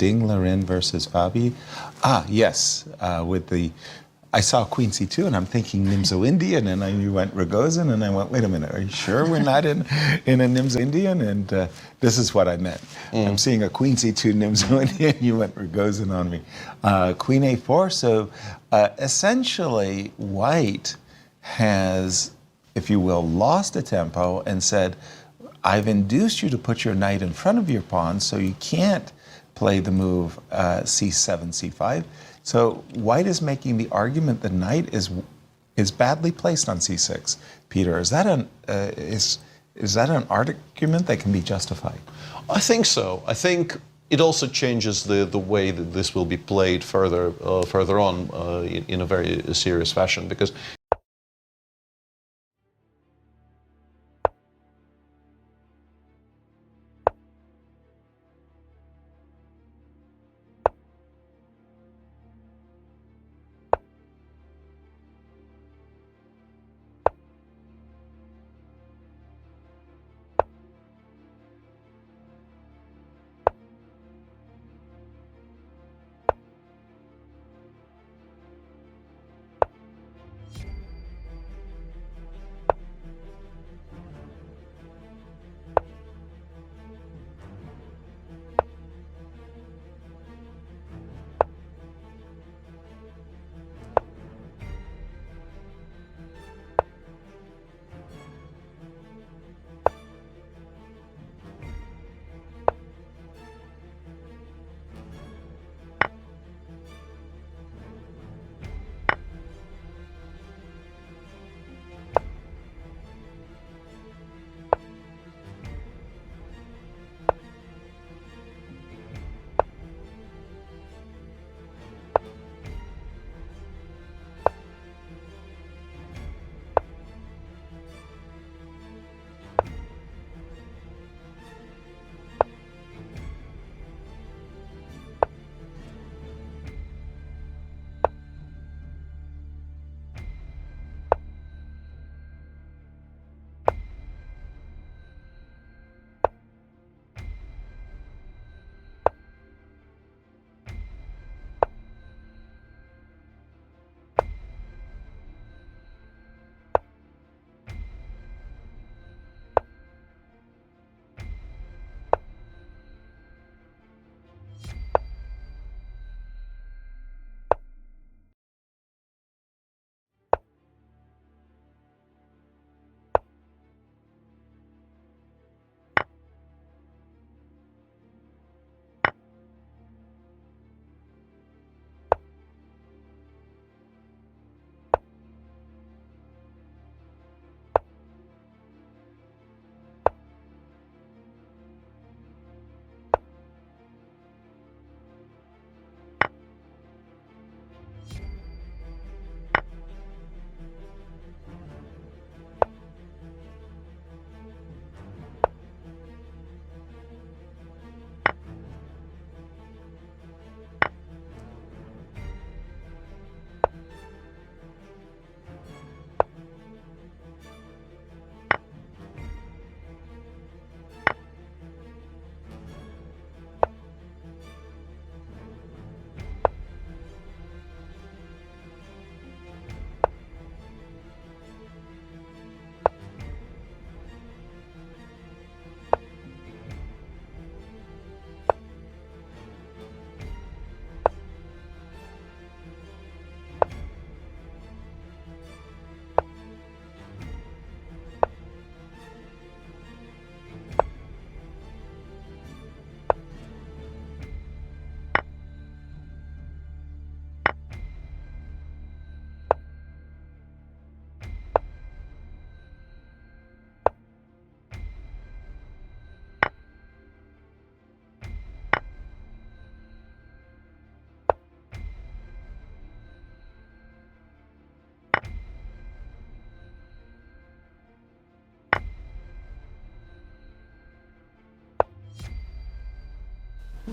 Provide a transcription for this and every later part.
Ding Liren versus Fabi. Yes, with the. I saw Queen C2 and I'm thinking Nimzo Indian, and you went Ragozin, and I went, wait a minute, are you sure we're not in a Nimzo Indian? And this is what I meant. I'm seeing a Queen C2 Nimzo Indian, you went Ragozin on me. Queen A4, so essentially White has, if you will, lost a tempo and said, I've induced you to put your knight in front of your pawn, so you can't play the move C7, C5. So White is making the argument the knight is badly placed on C6. Peter, is that an argument that can be justified? I think so. I think it also changes the way that this will be played further on in a very serious fashion, because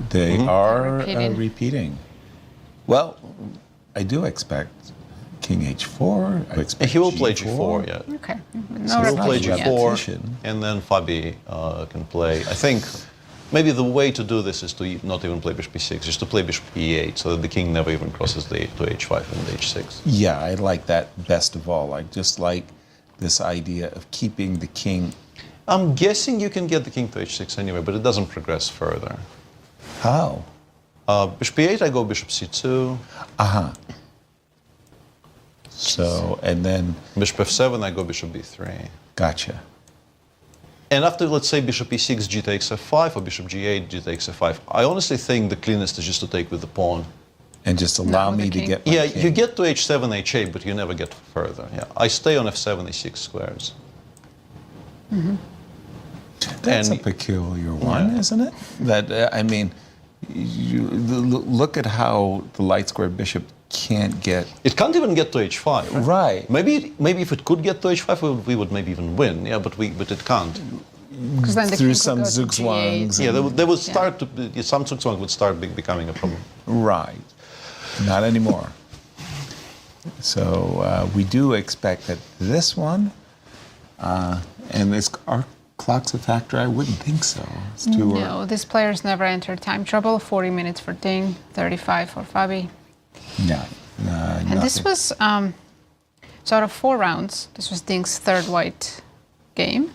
They are repeating. Well, I do expect King H4. I expect he will G4. play G4, yeah. Okay. So He will play it's not G4, repetition. and then Fabi can play. I think Maybe the way to do this is to not even play bishop e6, just to play bishop e8, so that the king never even crosses to h5 and h6. Yeah, I like that best of all. I just like this idea of keeping the king. I'm guessing you can get the king to h6 anyway, but it doesn't progress further. How? Bishop e8, I go bishop c2. Uh-huh. So, and then... Bishop f7, I go bishop b3. Gotcha. And after, let's say, bishop e6, g takes f5, or bishop g8, g takes f5, I honestly think the cleanest is just to take with the pawn. And just allow with me the to king. get my Yeah, king. you get to h7, h8, but you never get further. Yeah, I stay on f7, e6 squares. That's and- a peculiar one, Yeah. isn't it? That, I mean, look at how the light square bishop can't get... It can't even get to h5. Right. Maybe if it could get to h5, we would maybe even win. Yeah, but it can't. Because then the Through king some could go to zugzwangs. G8. Yeah, they would start to some zugzwang would start becoming a problem. Right. Not anymore. So we do expect that this one, and are clocks a factor? I wouldn't think so. It's too early. No, these players never enter time trouble. 40 minutes for Ding, 35 for Fabi. No, And this was, so out of 4 rounds, this was Ding's third white game.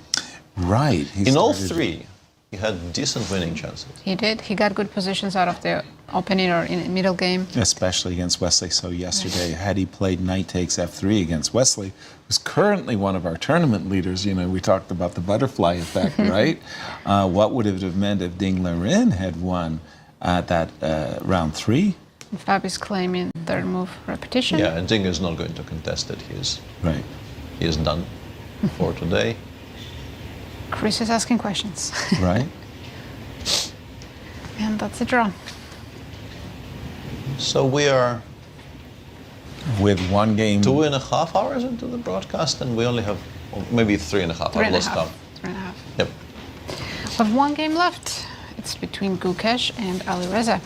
right. He In all started- 3, he had decent winning chances. He did. He got good positions out of the opening or in middle game. Especially against Wesley. So yesterday, had he played knight takes f3 against Wesley, who's currently one of our tournament leaders, you know, we talked about the butterfly effect, right? What would it have meant if Ding Liren had won that round 3? And Fabi's claiming third move repetition. Yeah, and Ding is not going to contest it. Right. He is done for today. Chris is asking questions. Right? And that's a draw. So we are With one game. 2.5 hours into the broadcast, and we only have maybe 3.5. Three I've and a lost half. count. 3.5. Yep. We have one game left. It's between Gukesh and Ali Reza.